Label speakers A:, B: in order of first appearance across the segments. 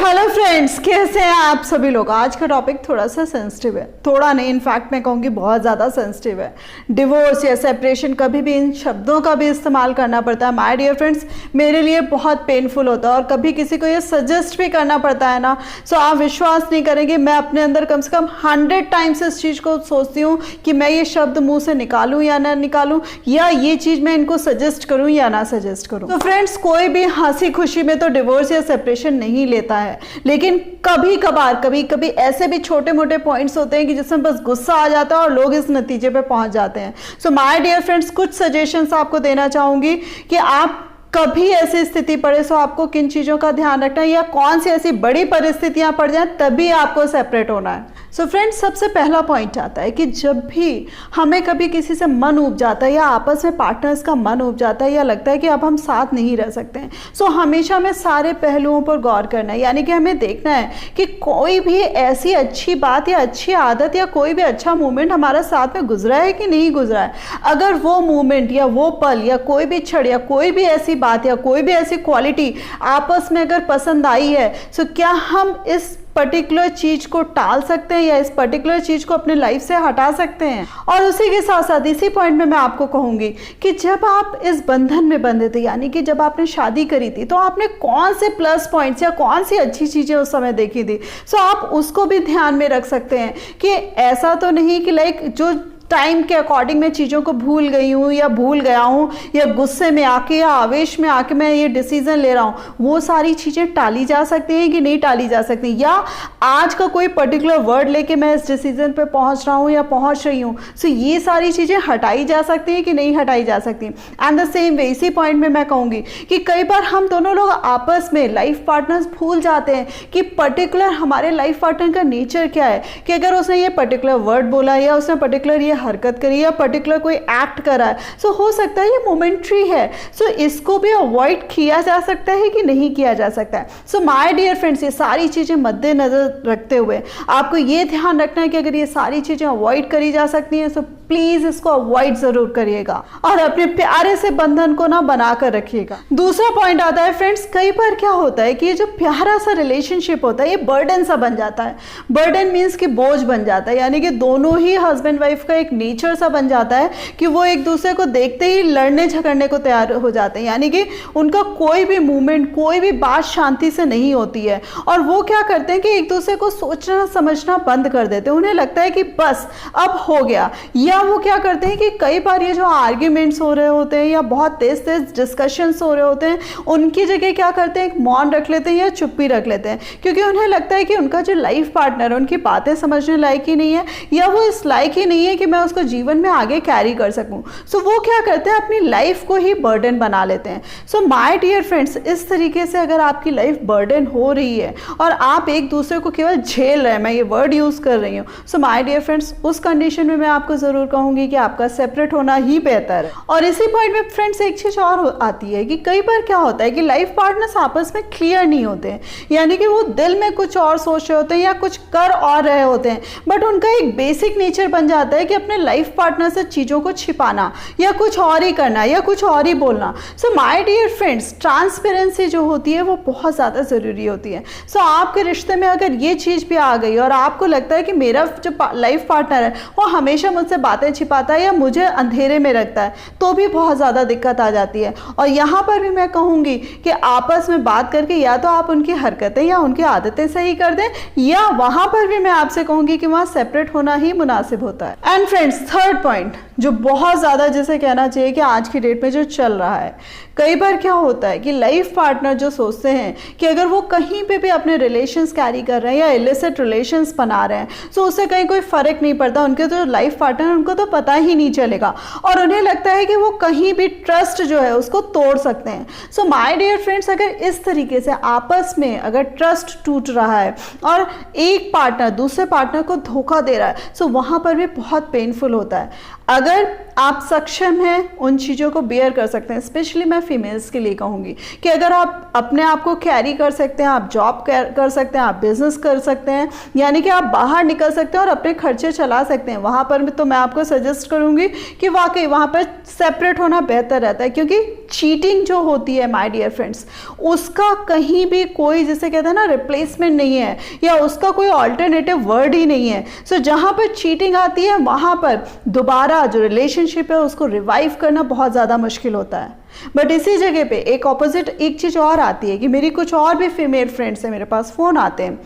A: Hello friends, कैसे हैं आप सभी लोग। आज का टॉपिक थोड़ा सा सेंसिटिव है, थोड़ा नहीं इनफैक्ट मैं कहूँगी बहुत ज़्यादा सेंसिटिव है। डिवोर्स या सेपरेशन, कभी भी इन शब्दों का भी इस्तेमाल करना पड़ता है माय डियर फ्रेंड्स, मेरे लिए बहुत पेनफुल होता है। और कभी किसी को ये सजेस्ट भी करना पड़ता है ना, सो आप विश्वास नहीं करेंगे, मैं अपने अंदर कम से कम 100 टाइम्स इस चीज़ को सोचती हूँ कि मैं ये शब्द मुँह से निकालूँ या ना निकालूँ, या ये चीज़ मैं इनको सजेस्ट करूँ या ना सजेस्ट करूँ। तो फ्रेंड्स, कोई भी हंसी खुशी में तो डिवोर्स या सेपरेशन नहीं लेता है, लेकिन कभी कभार कभी कभी ऐसे भी छोटे मोटे पॉइंट्स होते हैं कि जिसमें बस गुस्सा आ जाता है और लोग इस नतीजे पे पहुंच जाते हैं। सो माय डियर फ्रेंड्स, कुछ सजेशंस आपको देना चाहूंगी कि आप कभी ऐसी स्थिति पड़े तो आपको किन चीज़ों का ध्यान रखना है, या कौन सी ऐसी बड़ी परिस्थितियां पड़ जाएं तभी आपको सेपरेट होना है। सो फ्रेंड्स, सबसे पहला पॉइंट आता है कि जब भी हमें कभी किसी से मन उब जाता है या आपस में पार्टनर्स का मन उब जाता है या लगता है कि अब हम साथ नहीं रह सकते हैं, सो हमेशा हमें सारे पहलुओं पर गौर करना है। यानी कि हमें देखना है कि कोई भी ऐसी अच्छी बात या अच्छी आदत या कोई भी अच्छा मोमेंट हमारा साथ में गुजरा है कि नहीं गुजरा है। अगर वो मोमेंट या वो पल या कोई भी क्षण या कोई भी ऐसी बात या कोई भी ऐसी क्वालिटी आपस में अगर पसंद आई है, सो क्या हम इस पर्टिकुलर चीज़ को टाल सकते हैं या इस पर्टिकुलर चीज़ को अपने लाइफ से हटा सकते हैं। और उसी के साथ साथ इसी पॉइंट में मैं आपको कहूँगी कि जब आप इस बंधन में बंधे थे, यानी कि जब आपने शादी करी थी, तो आपने कौन से प्लस पॉइंट्स या कौन सी अच्छी चीज़ें उस समय देखी थी, सो आप उसको भी ध्यान में रख सकते हैं कि ऐसा तो नहीं कि लाइक जो टाइम के अकॉर्डिंग मैं चीज़ों को भूल गई हूँ या भूल गया हूँ, या गुस्से में आके या आवेश में आके मैं ये डिसीजन ले रहा हूँ, वो सारी चीज़ें टाली जा सकती हैं कि नहीं टाली जा सकती, या आज का कोई पर्टिकुलर वर्ड लेके मैं इस डिसीजन पे पहुँच रहा हूँ या पहुँच रही हूँ, सो ये सारी चीज़ें हटाई जा सकती हैं कि नहीं हटाई जा सकती। एंड द सेम वे, इसी पॉइंट में मैं कहूँगी कि कई बार हम दोनों लोग आपस में लाइफ पार्टनर्स भूल जाते हैं कि पर्टिकुलर हमारे लाइफ पार्टनर का नेचर क्या है, कि अगर उसने ये पर्टिकुलर वर्ड बोला या उसने पर्टिकुलर ये हरकत करी या पर्टिकुलर कोई एक्ट करा है, सो हो सकता है ये मोमेंट्री है, सो इसको भी अवॉइड किया जा सकता है कि नहीं किया जा सकता है। सो माय डियर फ्रेंड्स, ये सारी चीज़ें मद्देनजर रखते हुए आपको ये ध्यान रखना है कि अगर ये सारी चीज़ें अवॉइड करी जा सकती हैं, सो प्लीज़ इसको अवॉइड ज़रूर करिएगा और अपने प्यारे से बंधन को ना बना कर रखिएगा। दूसरा पॉइंट आता है फ्रेंड्स, कई बार क्या होता है कि ये जो प्यारा सा रिलेशनशिप होता है ये बर्डन सा बन जाता है। बर्डन मीन्स कि बोझ बन जाता है, यानी कि दोनों ही हस्बैंड वाइफ का एक नेचर सा बन जाता है कि वो एक दूसरे को देखते ही लड़ने झगड़ने को तैयार हो जाते हैं, यानी कि उनका कोई भी मूवमेंट कोई भी बात शांति से नहीं होती है। और वो क्या करते हैं कि एक दूसरे को सोचना समझना बंद कर देते हैं, उन्हें लगता है कि बस अब हो गया। या वो क्या करते हैं कि कई बार ये जो आर्ग्यूमेंट्स हो रहे होते हैं या बहुत तेज तेज डिस्कशंस हो रहे होते हैं, उनकी जगह क्या करते हैं, एक मौन रख लेते हैं या चुप्पी रख लेते हैं, क्योंकि उन्हें लगता है कि उनका जो लाइफ पार्टनर है उनकी बातें समझने लायक ही नहीं है, या वो इस लायक ही नहीं है कि मैं उसको जीवन में आगे कैरी कर सकूं। सो वो क्या करते हैं, अपनी लाइफ को ही बर्डन बना लेते हैं। सो माय डियर फ्रेंड्स, इस तरीके से अगर आपकी लाइफ बर्डन हो रही है और आप एक दूसरे को केवल झेल रहे हैं, मैं ये वर्ड यूज कर रही हूँ, सो माय डियर फ्रेंड्स, उस कंडीशन में मैं आपको जरूर कहूंगी कि आपका सेपरेट होना ही बेहतर है। और इसी पॉइंट में फ्रेंड्स एक चीज और आती है कि कई बार क्या होता है कि लाइफ पार्टनर्स आपस में क्लियर नहीं होते हैं, यानी कि वो दिल में कुछ और सोच रहे होते हैं या कुछ कर और रहे होते हैं, बट उनका एक बेसिक नेचर बन जाता है कि अपने लाइफ पार्टनर से चीज़ों को छिपाना या कुछ और ही करना या कुछ और ही बोलना। So my dear friends, transparency जो होती है वो बहुत ज़्यादा ज़रूरी होती है। सो आपके रिश्ते में अगर ये चीज़ भी आ गई और आपको लगता है कि मेरा जो लाइफ पार्टनर है वो हमेशा मुझसे बातें छिपाता है या मुझे अंधेरे में रखता है, तो भी बहुत ज़्यादा दिक्कत आ जाती है। और यहाँ पर भी मैं कहूँगी कि आपस में बात करके या तो आप उनकी हरकतें या उनकी आदतें सही कर दें, या वहाँ पर भी मैं आपसे कहूँगी कि वहाँ सेपरेट होना ही मुनासिब होता है। एंड फ्रेंड्स, थर्ड पॉइंट जो बहुत ज़्यादा जिसे कहना चाहिए कि आज की डेट में जो चल रहा है, कई बार क्या होता है कि लाइफ पार्टनर जो सोचते हैं कि अगर वो कहीं पे भी अपने रिलेशंस कैरी कर रहे हैं या इलिसिट रिलेशंस बना रहे हैं, सो उससे कहीं कोई फ़र्क नहीं पड़ता, उनके जो लाइफ पार्टनर उनको तो पता ही नहीं चलेगा और उन्हें लगता है कि वो कहीं भी ट्रस्ट जो है उसको तोड़ सकते हैं। सो माय डियर फ्रेंड्स, अगर इस तरीके से आपस में अगर ट्रस्ट टूट रहा है और एक पार्टनर दूसरे पार्टनर को धोखा दे रहा है, सो वहाँ पर भी बहुत पेनफुल होता है। अगर आप सक्षम हैं, उन चीज़ों को बेयर कर सकते हैं, स्पेशली मैं फीमेल्स के लिए कहूँगी कि अगर आप अपने आप को कैरी कर सकते हैं, आप जॉब कर सकते हैं, आप बिजनेस कर सकते हैं, यानी कि आप बाहर निकल सकते हैं और अपने खर्चे चला सकते हैं, वहाँ पर तो मैं आपको सजेस्ट करूँगी कि वाकई वहाँ पर सेपरेट होना बेहतर रहता है। क्योंकि चीटिंग जो होती है माय डियर फ्रेंड्स, उसका कहीं भी कोई, जिसे कहते हैं ना, रिप्लेसमेंट नहीं है, या उसका कोई ऑल्टरनेटिव वर्ड ही नहीं है। सो जहाँ पर चीटिंग आती है, वहाँ पर दोबारा जो रिलेशनशिप है उसको रिवाइव करना बहुत ज़्यादा मुश्किल होता है। बट इसी जगह पे एक ऑपोजिट एक चीज़ और आती है कि मेरी कुछ और भी फीमेल फ्रेंड्स हैं, मेरे पास फ़ोन आते हैं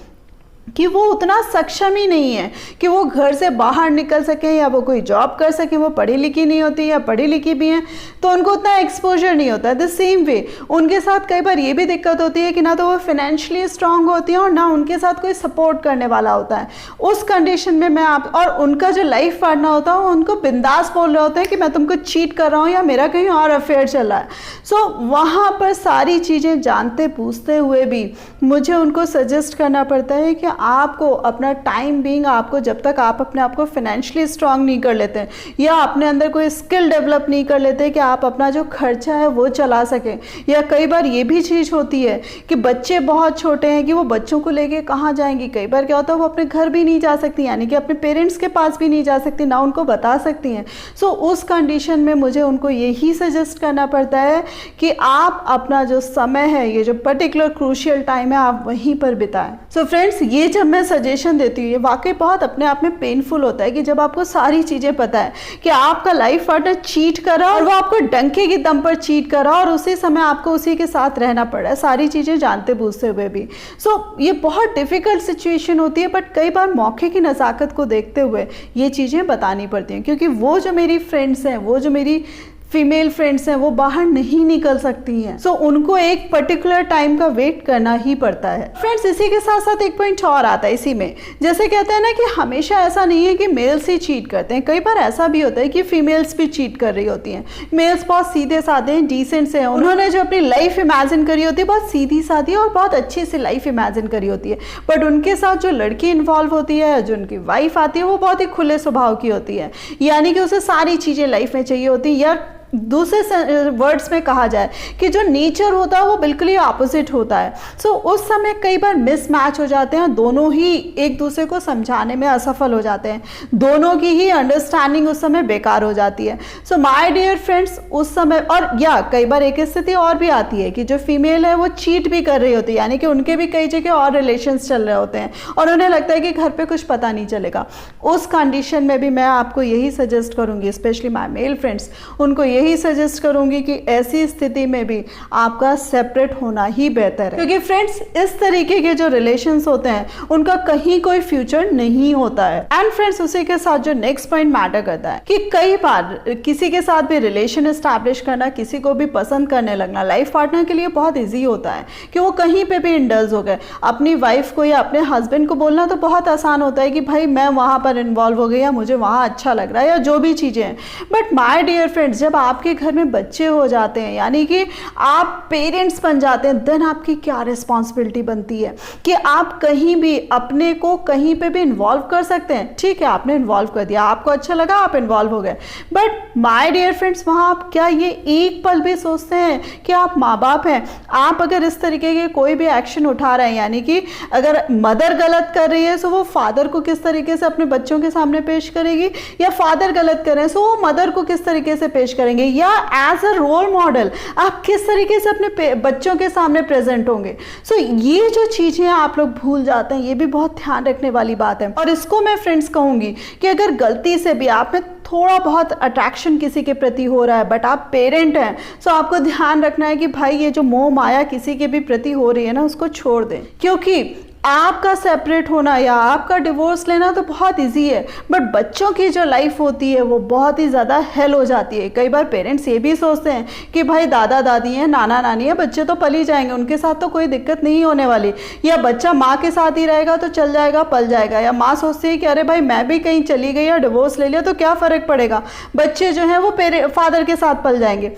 A: कि वो उतना सक्षम ही नहीं है कि वो घर से बाहर निकल सकें या वो कोई जॉब कर सकें, वो पढ़ी लिखी नहीं होती या पढ़ी लिखी भी हैं तो उनको उतना एक्सपोजर नहीं होता है। द सेम वे उनके साथ कई बार ये भी दिक्कत होती है कि ना तो वो फाइनेंशियली स्ट्रांग होती हैं और ना उनके साथ कोई सपोर्ट करने वाला होता है। उस कंडीशन में मैं आप और उनका जो लाइफ पार्टनर होता है वो उनको बिंदास बोल रहे होते हैं कि मैं तुमको चीट कर रहा हूँ या मेरा कहीं और अफेयर चल रहा है। सो वहाँ पर सारी चीज़ें जानते पूछते हुए भी मुझे उनको सजेस्ट करना पड़ता है कि आपको अपना टाइम बीइंग, आपको जब तक आप अपने आप को फाइनेंशियली स्ट्रांग नहीं कर लेते या अपने अंदर कोई स्किल डेवलप नहीं कर लेते कि आप अपना जो खर्चा है वो चला सकें, या कई बार ये भी चीज़ होती है कि बच्चे बहुत छोटे हैं कि वो बच्चों को लेके कहाँ जाएंगी। कई बार क्या होता है वो अपने घर भी नहीं जा सकती, यानी कि अपने पेरेंट्स के पास भी नहीं जा सकती, ना उनको बता सकती हैं। सो उस कंडीशन में मुझे उनको यही सजेस्ट करना पड़ता है कि आप अपना जो समय है, ये जो पर्टिकुलर क्रूशियल टाइम है, आप वहीं पर बिताएं। सो फ्रेंड्स, ये जब मैं सजेशन देती हूँ ये वाकई बहुत अपने आप में पेनफुल होता है कि जब आपको सारी चीज़ें पता है कि आपका लाइफ पार्टनर चीट कर रहा है और वो आपको डंके की दम पर चीट कर रहा है और उसी समय आपको उसी के साथ रहना पड़ा है, सारी चीज़ें जानते बूझते हुए भी। सो ये बहुत डिफ़िकल्ट सिचुएशन होती है, बट कई बार मौके की नज़ाकत को देखते हुए ये चीज़ें बतानी पड़ती हैं, क्योंकि वो जो मेरी फ्रेंड्स हैं, वो जो मेरी फीमेल फ्रेंड्स हैं, वो बाहर नहीं निकल सकती हैं। सो उनको एक पर्टिकुलर टाइम का वेट करना ही पड़ता है। फ्रेंड्स, इसी के साथ साथ एक पॉइंट और आता है इसी में, जैसे कहते हैं ना कि हमेशा ऐसा नहीं है कि मेल्स ही चीट करते हैं, कई बार ऐसा भी होता है कि फीमेल्स भी चीट कर रही होती हैं। मेल्स बहुत सीधे साधे हैं, डिसेंट से हैं, उन्होंने जो अपनी लाइफ इमेजिन करी होती है बहुत सीधी साधी और बहुत अच्छी सी लाइफ इमेजिन करी होती है, बट उनके साथ जो लड़की इन्वॉल्व होती है, जो उनकी वाइफ आती है, वो बहुत ही खुले स्वभाव की होती है, यानी कि उसे सारी चीज़ें लाइफ में चाहिए होती है, या दूसरे वर्ड्स में कहा जाए कि जो नेचर होता है वो बिल्कुल ही ऑपोजिट होता है। सो उस समय कई बार मिसमैच हो जाते हैं, दोनों ही एक दूसरे को समझाने में असफल हो जाते हैं, दोनों की ही अंडरस्टैंडिंग उस समय बेकार हो जाती है। सो माय डियर फ्रेंड्स, उस समय और या कई बार एक स्थिति और भी आती है कि जो फीमेल है वो चीट भी कर रही होती है, यानी कि उनके भी कई जगह और रिलेशंस चल रहे होते हैं और उन्हें लगता है कि घर पे कुछ पता नहीं चलेगा। उस कंडीशन में भी मैं आपको यही सजेस्ट करूँगी, स्पेशली माय मेल फ्रेंड्स, उनको यही सजेस्ट करूंगी कि ऐसी स्थिति में भी आपका सेपरेट होना ही बेहतर है, क्योंकि फ्रेंड्स इस तरीके के जो रिलेशंस होते हैं उनका कहीं कोई फ्यूचर नहीं होता है। एंड फ्रेंड्स, उसी के साथ जो नेक्स्ट पॉइंट मैटर करता है कि कई बार किसी के साथ भी रिलेशन एस्टैब्लिश करना, किसी को भी पसंद करने लगना लाइफ पार्टनर के लिए बहुत ईजी होता है कि वो कहीं पे भी इंडल्ज हो गए। अपनी वाइफ को या अपने हस्बैंड को बोलना तो बहुत आसान होता है कि भाई मैं वहां पर इन्वॉल्व हो गई या मुझे वहां अच्छा लग रहा है या जो भी चीजें हैं, बट माय डियर फ्रेंड्स, जब आपके घर में बच्चे हो जाते हैं, यानी कि आप पेरेंट्स बन जाते हैं, देन आपकी क्या रिस्पॉन्सिबिलिटी बनती है कि आप कहीं भी अपने को कहीं पे भी इन्वॉल्व कर सकते हैं। ठीक है, आपने इन्वॉल्व कर दिया, आपको अच्छा लगा, आप इन्वॉल्व हो गए, बट माय डियर फ्रेंड्स, वहां आप क्या ये एक पल भी सोचते हैं कि आप माँ बाप हैं? आप अगर इस तरीके के कोई भी एक्शन उठा रहे हैं, यानी कि अगर मदर गलत कर रही है तो वो फादर को किस तरीके से अपने बच्चों के सामने पेश करेगी, या फादर गलत कर रहे हैं तो वो मदर को किस तरीके से पेश करेंगे, या एज अ रोल मॉडल आप किस तरीके से अपने बच्चों के सामने प्रेजेंट होंगे। सो ये जो चीजें आप लोग भूल जाते हैं, ये भी बहुत ध्यान रखने वाली बात है। और इसको मैं फ्रेंड्स कहूंगी कि अगर गलती से भी आप में थोड़ा बहुत अट्रैक्शन किसी के प्रति हो रहा है, बट आप पेरेंट हैं, सो आपको ध्यान रखना है कि भाई ये जो मोह माया किसी के भी प्रति हो रही है ना, उसको छोड़ दें, क्योंकि आपका सेपरेट होना या आपका डिवोर्स लेना तो बहुत इजी है, बट बच्चों की जो लाइफ होती है वो बहुत ही ज़्यादा हेल हो जाती है। कई बार पेरेंट्स ये भी सोचते हैं कि भाई दादा दादी हैं, नाना नानी है, बच्चे तो पल ही जाएंगे, उनके साथ तो कोई दिक्कत नहीं होने वाली, या बच्चा माँ के साथ ही रहेगा तो चल जाएगा, पल जाएगा, या माँ सोचती है कि अरे भाई मैं भी कहीं चली गई या डिवोर्स ले लिया तो क्या फ़र्क पड़ेगा, बच्चे जो हैं वो फादर के साथ पल जाएंगे।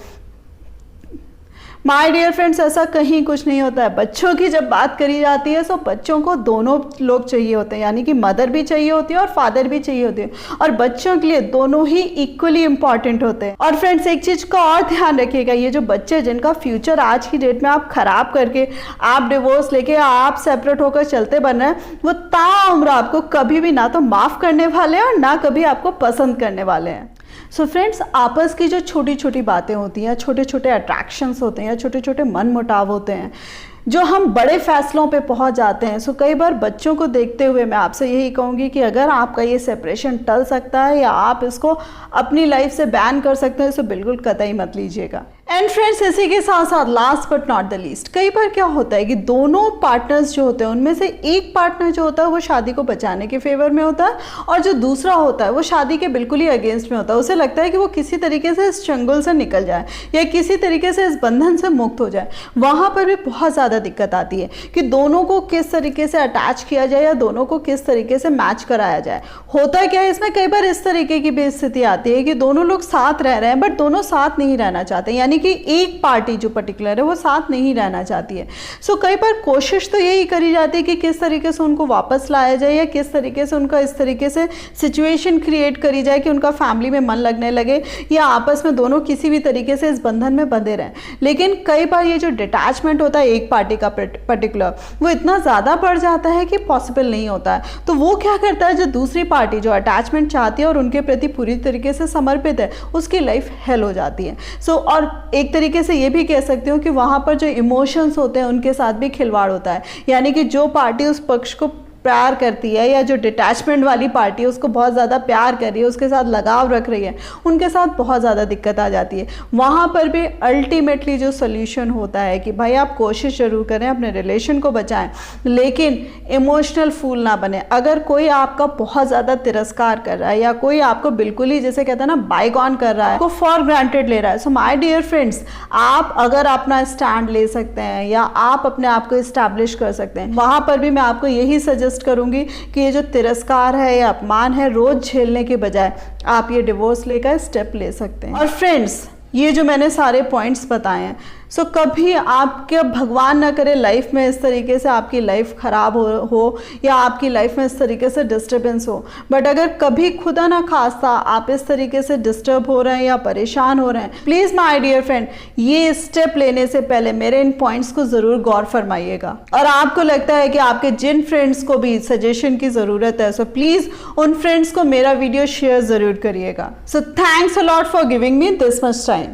A: माय डियर फ्रेंड्स, ऐसा कहीं कुछ नहीं होता है। बच्चों की जब बात करी जाती है तो बच्चों को दोनों लोग चाहिए होते हैं, यानी कि मदर भी चाहिए होती है और फादर भी चाहिए होते हैं, और बच्चों के लिए दोनों ही इक्वली इंपॉर्टेंट होते हैं। और फ्रेंड्स, एक चीज का और ध्यान रखिएगा, ये जो बच्चे जिनका फ्यूचर आज की डेट में आप खराब करके, आप डिवोर्स लेके, आप सेपरेट होकर चलते बन रहे हैं, वो ताउम्र आपको कभी भी ना तो माफ करने वाले हैं और ना कभी आपको पसंद करने वाले हैं। सो फ्रेंड्स, आपस की जो छोटी छोटी बातें होती हैं, छोटे छोटे अट्रैक्शंस होते हैं या छोटे छोटे मन मुटाव होते हैं, जो हम बड़े फैसलों पे पहुंच जाते हैं, सो कई बार बच्चों को देखते हुए मैं आपसे यही कहूँगी कि अगर आपका ये सेपरेशन टल सकता है या आप इसको अपनी लाइफ से बैन कर सकते हैं, सो बिल्कुल कतई मत लीजिएगा। एंड फ्रेंड्स, इसी के साथ साथ last but not the least, कई बार क्या होता है कि दोनों पार्टनर्स जो होते हैं उनमें से एक पार्टनर जो होता है वो शादी को बचाने के फेवर में होता है, और जो दूसरा होता है वो शादी के बिल्कुल ही अगेंस्ट में होता है। उसे लगता है कि वो किसी तरीके से इस चंगुल से निकल जाए या किसी तरीके से इस बंधन से मुक्त हो जाए। वहाँ पर भी बहुत ज़्यादा दिक्कत आती है कि दोनों को किस तरीके से अटैच किया जाए या दोनों को किस तरीके से मैच कराया जाए। होता क्या है इसमें, कई बार इस तरीके की भी स्थिति आती है कि दोनों लोग साथ रह रहे हैं बट दोनों साथ नहीं रहना चाहते, यानी कि एक पार्टी जो पर्टिकुलर है वो साथ नहीं रहना चाहती है। सो कई बार कोशिश तो यही करी जाती है कि किस तरीके से उनको वापस लाया जाए या किस तरीके से उनका इस तरीके से सिचुएशन क्रिएट करी जाए कि उनका फैमिली में मन लगने लगे या आपस में दोनों किसी भी तरीके से इस बंधन में बंधे रहें। लेकिन कई बार ये जो डिटैचमेंट होता है एक पार्टी का पर्टिकुलर, वो इतना ज़्यादा बढ़ जाता है कि पॉसिबल नहीं होता है। तो वो क्या करता है, जो दूसरी पार्टी जो अटैचमेंट चाहती है और उनके प्रति पूरी तरीके से समर्पित है, उसकी लाइफ हेल हो जाती है। सो और एक तरीके से ये भी कह सकती हूँ कि वहाँ पर जो इमोशंस होते हैं उनके साथ भी खिलवाड़ होता है, यानी कि जो पार्टी उस पक्ष को प्यार करती है या जो डिटैचमेंट वाली पार्टी उसको बहुत ज़्यादा प्यार कर रही है, उसके साथ लगाव रख रही है, उनके साथ बहुत ज़्यादा दिक्कत आ जाती है। वहाँ पर भी अल्टीमेटली जो सोल्यूशन होता है कि भाई आप कोशिश ज़रूर करें अपने रिलेशन को बचाएं, लेकिन इमोशनल फूल ना बने। अगर कोई आपका बहुत ज़्यादा तिरस्कार कर रहा है या कोई आपको बिल्कुल ही जैसे कहते हैं ना बायगॉन कर रहा है, आपको फॉर ग्रांटेड ले रहा है, सो माय डियर फ्रेंड्स, आप अगर अपना स्टैंड ले सकते हैं या आप अपने आप को इस्टेब्लिश कर सकते हैं, वहाँ पर भी मैं आपको यही सजेस्ट करूंगी कि ये जो तिरस्कार है या अपमान है रोज झेलने के बजाय आप ये डिवोर्स लेकर स्टेप ले सकते हैं। और फ्रेंड्स, ये जो मैंने सारे पॉइंट्स बताए हैं, सो कभी आपके भगवान ना करे लाइफ में इस तरीके से आपकी लाइफ खराब हो या आपकी लाइफ में इस तरीके से डिस्टर्बेंस हो, बट अगर कभी खुदा ना खास्ता आप इस तरीके से डिस्टर्ब हो रहे हैं या परेशान हो रहे हैं, प्लीज़ माय डियर फ्रेंड, ये स्टेप लेने से पहले मेरे इन पॉइंट्स को ज़रूर गौर फरमाइएगा। और आपको लगता है कि आपके जिन फ्रेंड्स को भी सजेशन की ज़रूरत है, सो प्लीज़ उन फ्रेंड्स को मेरा वीडियो शेयर ज़रूर करिएगा। So thanks a lot for giving me this much time.